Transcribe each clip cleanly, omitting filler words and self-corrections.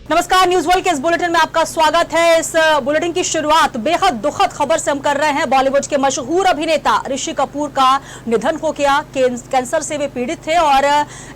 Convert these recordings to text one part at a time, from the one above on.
नमस्कार, news world के इस बुलेटिन में आपका स्वागत है। इस बुलेटिन की शुरुआत बेहद दुखद खबर से हम कर रहे हैं। बॉलीवुड के मशहूर अभिनेता ऋषि कपूर का निधन हो गया। कैंसर से वे पीड़ित थे और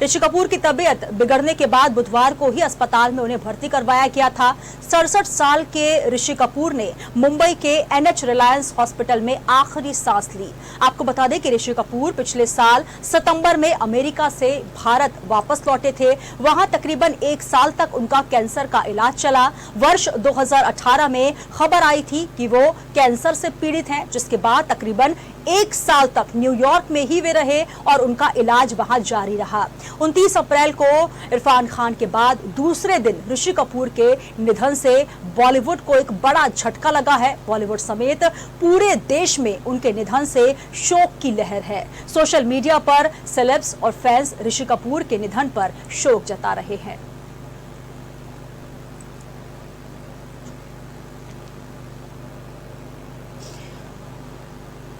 ऋषि कपूर की तबीयत बिगड़ने के बाद बुधवार को ही अस्पताल में उन्हें भर्ती करवाया गया था। 67 साल के ऋषि कपूर ने मुंबई के NH रिलायंस हॉस्पिटल में आखिरी सांस ली। आपको बता दें कि ऋषि कपूर पिछले साल सितंबर में अमेरिका से भारत वापस लौटे थे। वहां तकरीबन 1 साल तक उनका कैंसर का इलाज चला। वर्ष 2018 में खबर आई थी कि वो कैंसर से पीड़ित हैं, जिसके बाद तकरीबन 1 साल तक न्यूयॉर्क में ही वे रहे और उनका इलाज वहां जारी रहा। 29 अप्रैल को इरफान खान के बाद दूसरे दिन ऋषि कपूर के निधन से बॉलीवुड को एक बड़ा झटका लगा है। बॉलीवुड समेत पूरे देश में उनके निधन से शोक की लहर है। सोशल मीडिया पर सेलेब्स और फैंस ऋषि कपूर के निधन पर शोक जता रहे हैं।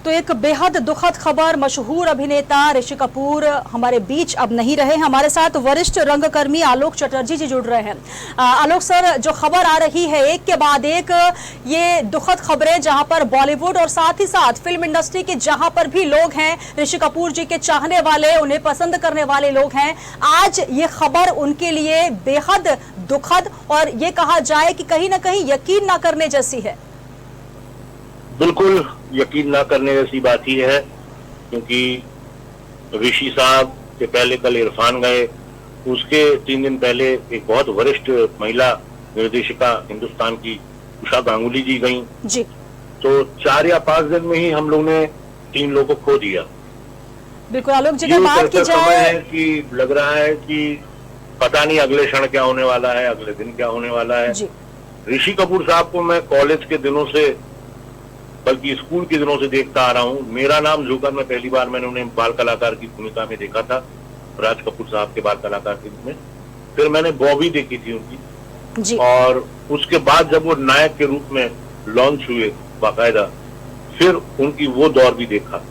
तो एक बेहद दुखद खबर, मशहूर अभिनेता ऋषि कपूर हमारे बीच अब नहीं रहे। हमारे साथ वरिष्ठ रंगकर्मी आलोक चटर्जी जी जुड़ रहे हैं। आलोक सर, जो खबर आ रही है एक के बाद एक, ये दुखद खबरें जहां पर बॉलीवुड और साथ ही साथ फिल्म इंडस्ट्री के जहां पर भी लोग हैं, ऋषि कपूर जी के चाहने वाले, उन्हें पसंद करने वाले लोग हैं, आज ये खबर उनके लिए बेहद दुखद और ये कहा जाए कि कहीं ना कहीं यकीन ना करने जैसी है। बिल्कुल यकीन ना करने जैसी बात ही है, क्योंकि ऋषि साहब के पहले कल इरफान गए, उसके 3 दिन पहले एक बहुत वरिष्ठ महिला निर्देशिका हिंदुस्तान की उषा गांगुली जी गई जी। तो 4 या 5 दिन में ही हम लोग ने 3 लोगों को खो दिया। बिल्कुल आलोक जी, अगर बात की जाए है कि लग रहा है कि पता नहीं अगले क्षण क्या होने वाला है, अगले दिन क्या होने वाला है। ऋषि कपूर साहब को मैं कॉलेज के दिनों से, बल्कि स्कूल के दिनों से देखता आ रहा हूँ। मेरा नाम झूकर में पहली बार मैंने उन्हें बाल कलाकार की भूमिका में देखा था, राज कपूर साहब के बाल कलाकार के रूप में। फिर मैंने बॉबी देखी थी उनकी जी। और उसके बाद जब वो नायक के रूप में लॉन्च हुए बाकायदा, फिर उनकी वो दौर भी देखा।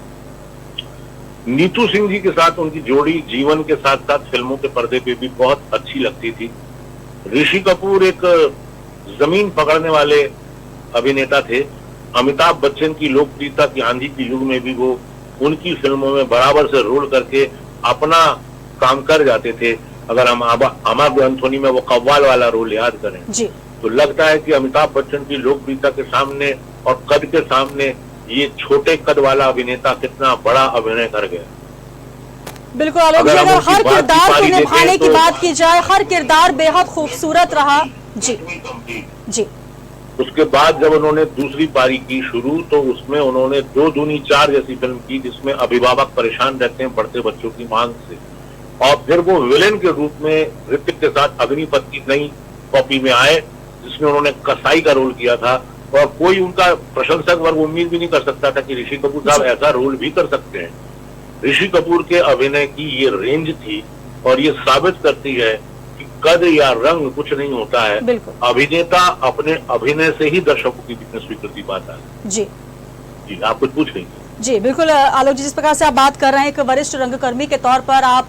नीतू सिंह जी के साथ उनकी जोड़ी जीवन के साथ साथ फिल्मों के पर्दे पे भी बहुत अच्छी लगती थी। ऋषि कपूर एक जमीन पकड़ने वाले अभिनेता थे। अमिताभ बच्चन की लोकप्रियता की आंधी की युग में भी वो उनकी फिल्मों में बराबर से रोल करके अपना काम कर जाते थे। अगर हम अमा एंथोनी में वो कव्वाल वाला रोल याद करें जी, तो लगता है कि अमिताभ बच्चन की लोकप्रियता के सामने और कद के सामने ये छोटे कद वाला अभिनेता कितना बड़ा अभिनय कर गया। बिल्कुल आलोक जी, अगर हर किरदार को निभाने की बात की जाए, हर किरदार बेहद खूबसूरत रहा जी जी। उसके बाद जब उन्होंने दूसरी पारी की शुरू, तो उसमें उन्होंने 2 दूनी 4 जैसी फिल्म की, जिसमें अभिभावक परेशान रहते हैं बढ़ते बच्चों की मांग से। और फिर वो विलेन के रूप में ऋतिक के साथ अग्निपथ की नई कॉपी में आए, जिसमें उन्होंने कसाई का रोल किया था। और कोई उनका प्रशंसक वर्ग उम्मीद भी नहीं कर सकता था कि ऋषि कपूर साहब ऐसा रोल भी कर सकते हैं। ऋषि कपूर के अभिनय की ये रेंज थी और ये साबित करती है कि कद या रंग कुछ नहीं होता है, अभिनेता अपने अभिनय से ही दर्शकों की बीच में स्वीकृति पाता है। जी जी, आप कुछ पूछ रही थी। जी बिल्कुल आलोक जी, जिस प्रकार से आप बात कर रहे हैं, एक वरिष्ठ रंगकर्मी के तौर पर आप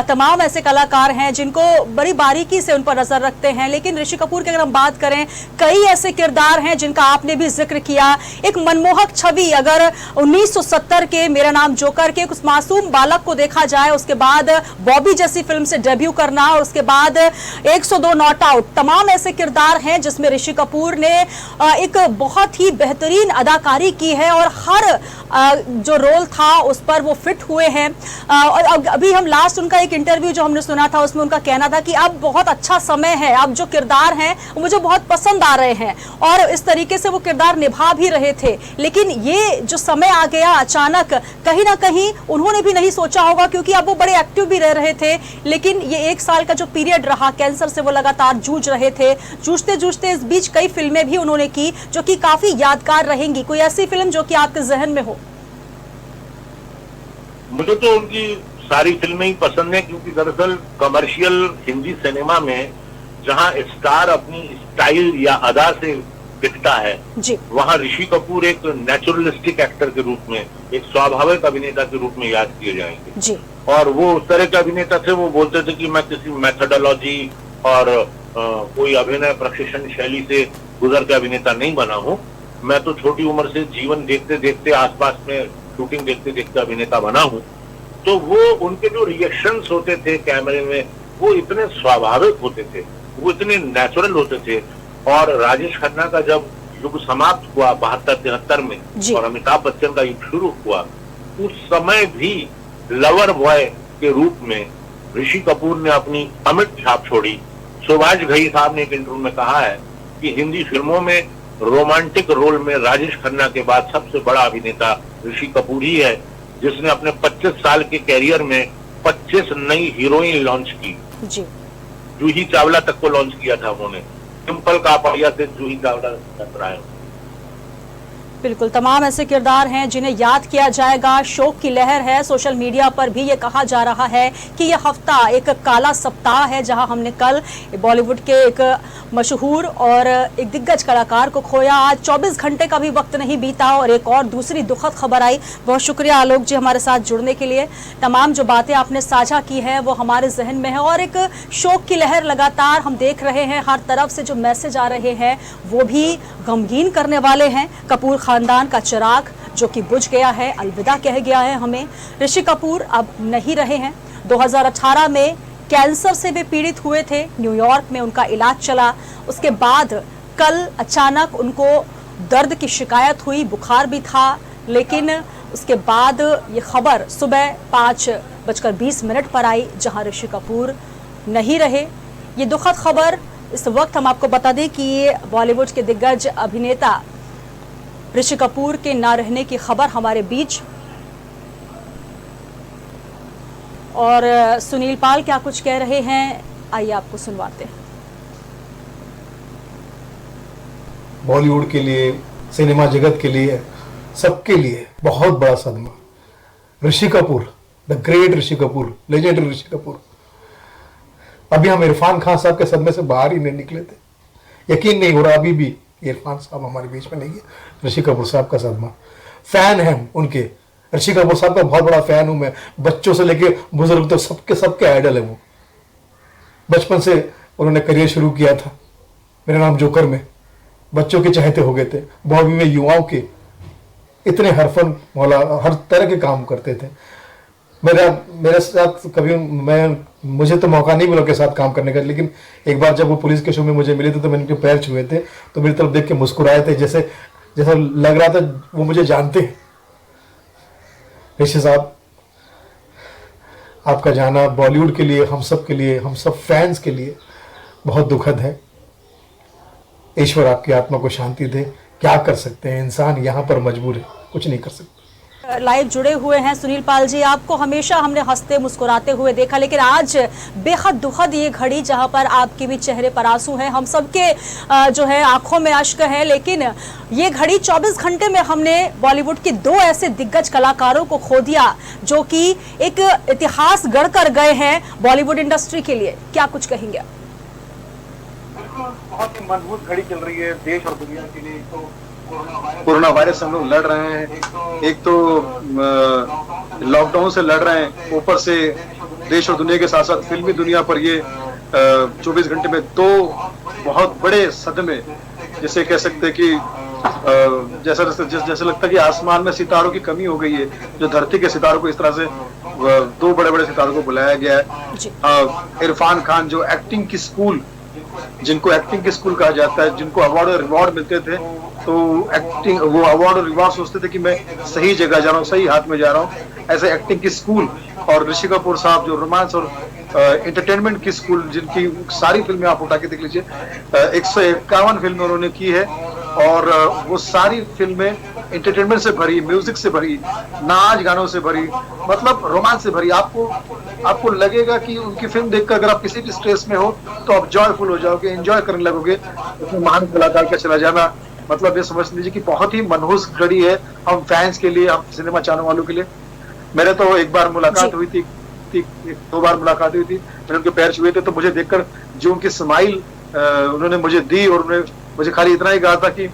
तमाम ऐसे कलाकार हैं जिनको बड़ी बारीकी से उन पर नजर रखते हैं, लेकिन ऋषि कपूर की अगर हम बात करें, कई ऐसे किरदार हैं जिनका आपने भी जिक्र किया। एक मनमोहक छवि, अगर 1970 के मेरा नाम जोकर के उस मासूम बालक को देखा जाए, उसके बाद बॉबी जैसी फिल्म से डेब्यू करना और उसके बाद 102 नॉट आउट, तमाम ऐसे किरदार हैं जिसमें ऋषि कपूर ने एक बहुत ही बेहतरीन अदाकारी की है और हर जो रोल था उस पर वो फिट हुए हैं। और अभी हम लास्ट उनका एक इंटरव्यू जो हमने सुना था, उसमें उनका कहना था कि अब बहुत अच्छा समय है, अब जो किरदार हैं वो मुझे बहुत पसंद आ रहे हैं, और इस तरीके से वो किरदार निभा भी रहे थे। लेकिन ये जो समय आ गया अचानक, कहीं ना कहीं उन्होंने भी नहीं सोचा होगा, क्योंकि अब वो बड़े एक्टिव भी रह रहे थे। लेकिन ये 1 साल का जो पीरियड रहा, कैंसर से वो लगातार जूझ रहे थे, जूझते जूझते इस बीच कई फिल्में भी उन्होंने की जो कि काफी यादगार रहेंगी। कोई ऐसी फिल्म जो कि आपके जहन में हो? मुझे तो उनकी सारी फिल्में ही पसंद है, क्योंकि दरअसल कमर्शियल हिंदी सिनेमा में जहां स्टार अपनी स्टाइल या अदा से दिखता है, वहां ऋषि कपूर एक नेचुरलिस्टिक एक्टर के रूप में, एक स्वाभाविक अभिनेता के रूप में याद किए जाएंगे। और वो उस तरह के अभिनेता थे, वो बोलते थे कि मैं किसी मेथोडोलॉजी और कोई अभिनय प्रशिक्षण शैली से गुजर के अभिनेता नहीं बना हूँ। मैं तो छोटी उम्र से जीवन देखते देखते, आसपास में शूटिंग देखते देखते अभिनेता बना हूँ। तो वो उनके जो रिएक्शंस होते थे कैमरे में, वो इतने स्वाभाविक होते थे, वो इतने नेचुरल होते थे। और राजेश खन्ना का जब युग समाप्त हुआ 72-73 में और अमिताभ बच्चन का युग शुरू हुआ, उस समय भी लवर बॉय के रूप में ऋषि कपूर ने अपनी अमिट छाप छोड़ी। सुभाष घई साहब ने एक इंटरव्यू में कहा है कि हिंदी फिल्मों में रोमांटिक रोल में राजेश खन्ना के बाद सबसे बड़ा अभिनेता ऋषि कपूर ही है, जिसने अपने 25 साल के कैरियर में 25 नई हीरोइन लॉन्च की। जूही चावला तक को लॉन्च किया था उन्होंने। सिंपल कापड़िया से जूही चावला तक रहा है। बिल्कुल, तमाम ऐसे किरदार हैं जिन्हें याद किया जाएगा। शोक की लहर है। सोशल मीडिया पर भी ये कहा जा रहा है कि यह हफ्ता एक काला सप्ताह है, जहां हमने कल बॉलीवुड के एक मशहूर और एक दिग्गज कलाकार को खोया। आज 24 घंटे का भी वक्त नहीं बीता और एक और दूसरी दुखद खबर आई। बहुत शुक्रिया आलोक जी हमारे साथ जुड़ने के लिए। तमाम जो बातें आपने साझा की है वो हमारे जहन में है और एक शोक की लहर लगातार हम देख रहे हैं। हर तरफ से जो मैसेज आ रहे हैं वो भी गमगीन करने वाले हैं। कपूर खानदान का चिराग जो कि बुझ गया है, अलविदा कह गया है हमें। ऋषि कपूर अब नहीं रहे हैं। 2018 में कैंसर से भी पीड़ित हुए थे। न्यूयॉर्क में उनका इलाज चला। उसके बाद कल अचानक उनको दर्द की शिकायत हुई, बुखार भी था, लेकिन उसके बाद ये खबर सुबह 5:20 पर आई, जहां ऋषि कपूर नहीं रहे। ये दुखद खबर इस वक्त हम आपको बता दें कि बॉलीवुड के दिग्गज अभिनेता ऋषि कपूर के ना रहने की खबर हमारे बीच। और सुनील पाल क्या कुछ कह रहे हैं, आइए आपको सुनवाते हैं। बॉलीवुड के लिए, सिनेमा जगत के लिए, सबके लिए बहुत बड़ा सदमा। Rishi Kapoor, the great Rishi Kapoor, legendary Rishi Kapoor. अभी हम इरफान खान साहब के सदमे से बाहर ही नहीं निकले थे। यकीन नहीं हो रहा अभी भी इरफान साहब हमारे बीच में नहीं है। ऋषि कपूर साहब का सदमा। फैन है हम उनके। ऋषि कपूर साहब का बहुत बड़ा फैन हूं मैं। बच्चों से लेके बुजुर्ग तक सबके आइडल है वो। बचपन से उन्होंने करियर शुरू किया था मेरा नाम जोकर में। बच्चों के चाहते हो गए थे। बॉबी में युवाओं के इतने हरफन मौला, हर तरह के काम करते थे। मेरे साथ कभी मुझे तो मौका नहीं मिला उनके साथ काम करने का, लेकिन एक बार जब वो पुलिस के शो में मुझे मिले थे तो मैंने उनके पैर छुए थे, तो मेरी तरफ देख के मुस्कुराए थे, जैसा लग रहा था वो मुझे जानते हैं। ऋषि साहब, आपका जाना बॉलीवुड के लिए, हम सब के लिए, हम सब फैंस के लिए बहुत दुखद है। ईश्वर आपकी आत्मा को शांति दे। क्या कर सकते हैं, इंसान यहाँ पर मजबूर है, कुछ नहीं कर सकते। लाइव जुड़े हुए हैं सुनील पाल जी। आपको हमेशा हमने हंसते मुस्कुराते हुए देखा, लेकिन आज बेहद दुखद ये घड़ी जहां पर आपके भी चेहरे पर आंसू हैं, हम सबके जो है आंखों में अश्क है। लेकिन ये घड़ी 24 घंटे में हमने बॉलीवुड के दो ऐसे दिग्गज कलाकारों को खो दिया जो कि एक इतिहास गढ़ कर गए हैं बॉलीवुड इंडस्ट्री के लिए। क्या कुछ कहेंगे? बहुत ही मजबूत घड़ी चल रही है देश और दुनिया के लिए। तो कोरोना वायरस हम लोग लड़ रहे हैं। एक तो लॉकडाउन से लड़ रहे हैं, ऊपर से देश और दुनिया के साथ साथ फिल्मी दुनिया पर ये 24 घंटे में दो बहुत बड़े सदमे, जिसे कह सकते हैं कि जैसे लगता है कि आसमान में सितारों की कमी हो गई है। जो धरती के सितारों को इस तरह से दो बड़े बड़े सितारों को बुलाया गया है। इरफान खान जो एक्टिंग की स्कूल, जिनको एक्टिंग के स्कूल कहा जाता है, जिनको अवार्ड और रिवॉर्ड मिलते थे, तो एक्टिंग वो अवार्ड और रिवॉर्ड सोचते थे कि मैं सही जगह जा रहा हूँ, सही हाथ में जा रहा हूँ। ऐसे एक्टिंग की स्कूल और ऋषि कपूर साहब जो रोमांस और एंटरटेनमेंट की स्कूल, जिनकी सारी फिल्में आप उठा के देख लीजिए, 151 फिल्में उन्होंने की है और वो सारी फिल्में एंटरटेनमेंट से भरी, म्यूजिक से भरी, नाच गानों से भरी, मतलब रोमांस से भरी। आपको लगेगा कि उनकी फिल्म देखकर अगर आप किसी भी स्ट्रेस में हो तो आप जॉयफुल हो जाओगे, एंजॉय करने लगोगे। उसमें महान कलाकार का चला जाना, मतलब ये समझ लीजिए कि बहुत ही मनहूस घड़ी है हम फैंस के लिए, हम सिनेमा चाहने वालों के लिए। मेरे तो एक बार मुलाकात हुई थी, 2 बार मुलाकात हुई थी, मैंने उनके पैर छुए थे, तो मुझे देखकर जो उनकी स्माइल उन्होंने मुझे दी और उन्होंने मुझे खाली इतना ही कहा था कि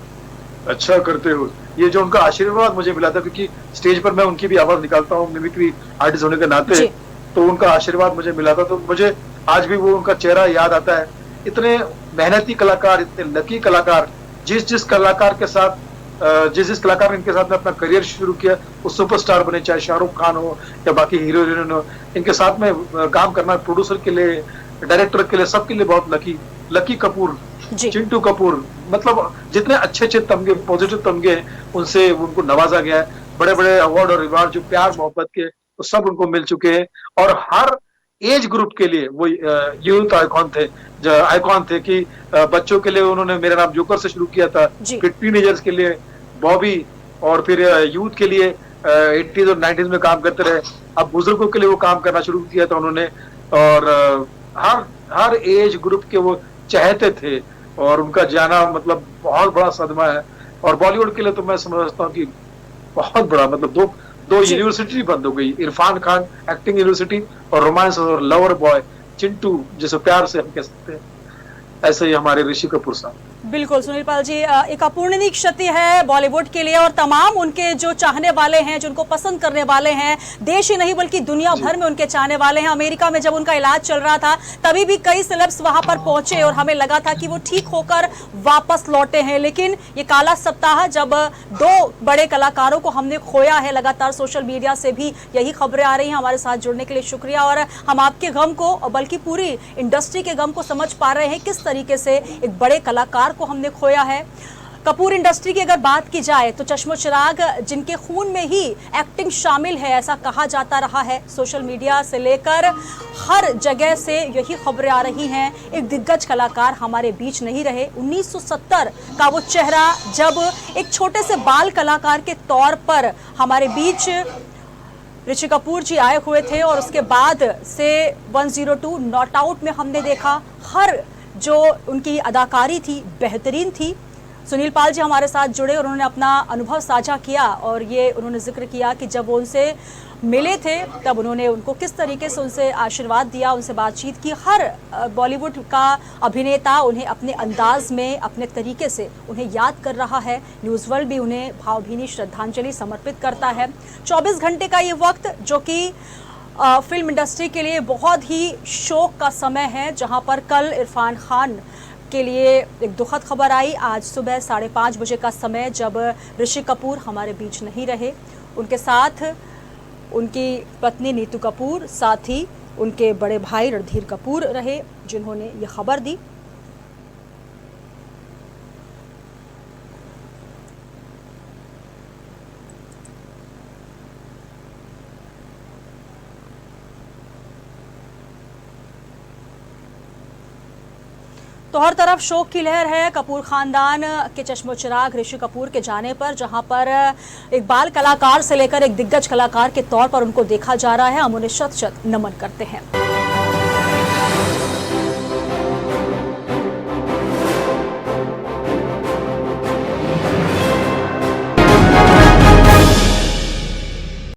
अच्छा करते हो। ये जो उनका आशीर्वाद मुझे मिला था, क्योंकि स्टेज पर मैं उनकी भी आवाज निकालता हूँ मिमिक्री आर्टिस्ट होने के नाते, तो उनका आशीर्वाद मुझे मिला था। तो मुझे आज भी वो उनका चेहरा याद आता है इतने मेहनती कलाकार, इतने लकी कलाकार, जिस कलाकार के साथ जिस कलाकार ने इनके साथ में अपना करियर शुरू किया वो सुपरस्टार बने, चाहे शाहरुख खान हो या बाकी हीरो हीरोइन हो, इनके साथ में काम करना प्रोड्यूसर के लिए, डायरेक्टर के लिए, सबके लिए बहुत लकी कपूर, चिंटू कपूर, मतलब जितने अच्छे तमगे, पॉजिटिव तमगे उनसे उनको नवाजा गया है। बड़े बड़े अवार्ड और रिवार्ड जो प्यार मोहब्बत के वो सब उनको मिल चुके हैं और हर एज ग्रुप के लिए वो यूथ आइकॉन थे कि बच्चों के लिए उन्होंने मेरा नाम जोकर से शुरू किया था, फिर टीनेजर्स के लिए बॉबी, और फिर यूथ के लिए 80s और 90s में काम करते रहे। अब बुजुर्गों के लिए वो काम करना शुरू किया था उन्होंने, और हर एज ग्रुप के वो चाहते थे और उनका जाना मतलब बहुत बड़ा सदमा है। और बॉलीवुड के लिए तो मैं समझता हूँ कि बहुत बड़ा, मतलब दो यूनिवर्सिटी बंद हो गई, इरफान खान एक्टिंग यूनिवर्सिटी और रोमांस और लवर बॉय चिंटू, जिसे प्यार से हम कह सकते हैं, ऐसे ही हमारे ऋषि कपूर साहब। बिल्कुल सुनील पाल जी, एक अपूरणीय क्षति है बॉलीवुड के लिए और तमाम उनके जो चाहने वाले हैं, जो उनको पसंद करने वाले हैं, देश ही नहीं बल्कि दुनिया भर में उनके चाहने वाले हैं। अमेरिका में जब उनका इलाज चल रहा था तभी भी कई सेलेब्स वहां पर पहुंचे और हमें लगा था कि वो ठीक होकर वापस लौटे हैं, लेकिन ये काला सप्ताह जब दो बड़े कलाकारों को हमने खोया है, लगातार सोशल मीडिया से भी यही खबरें आ रही हैं। हमारे साथ जुड़ने के लिए शुक्रिया, और हम आपके गम को बल्कि पूरी इंडस्ट्री के गम को समझ पा रहे हैं, किस तरीके से एक बड़े कलाकार को हमने खोया है। कपूर इंडस्ट्री की अगर बात की जाए तो चश्मो चिराग जिनके खून में ही एक्टिंग शामिल है, ऐसा कहा जाता रहा है। सोशल मीडिया से लेकर हर जगह से यही खबरें आ रही हैं, एक दिग्गज कलाकार हमारे बीच नहीं रहे। 1970 का वो चेहरा जब एक छोटे से बाल कलाकार के तौर पर हमारे बीच ऋषि कपूर जी आए हुए थे, और उसके बाद से 102 नॉट आउट में हमने देखा हर जो उनकी अदाकारी थी बेहतरीन थी। सुनील पाल जी हमारे साथ जुड़े और उन्होंने अपना अनुभव साझा किया, और ये उन्होंने जिक्र किया कि जब वो उनसे मिले थे तब उन्होंने उनको किस तरीके से उनसे आशीर्वाद दिया, उनसे बातचीत की। हर बॉलीवुड का अभिनेता उन्हें अपने अंदाज में, अपने तरीके से उन्हें याद कर रहा है। न्यूज़ वर्ल्ड भी उन्हें भावभीनी श्रद्धांजलि समर्पित करता है। 24 घंटे का ये वक्त जो कि फिल्म इंडस्ट्री के लिए बहुत ही शोक का समय है, जहां पर कल इरफान खान के लिए एक दुखद खबर आई। आज सुबह 5:30 बजे का समय जब ऋषि कपूर हमारे बीच नहीं रहे, उनके साथ उनकी पत्नी नीतू कपूर, साथ ही उनके बड़े भाई रणधीर कपूर रहे, जिन्होंने ये खबर दी। तो हर तरफ शोक की लहर है कपूर खानदान के चश्मो चिराग ऋषि कपूर के जाने पर, जहां पर एक बाल कलाकार से लेकर एक दिग्गज कलाकार के तौर पर उनको देखा जा रहा है। हम उन्हें शत शत नमन करते हैं।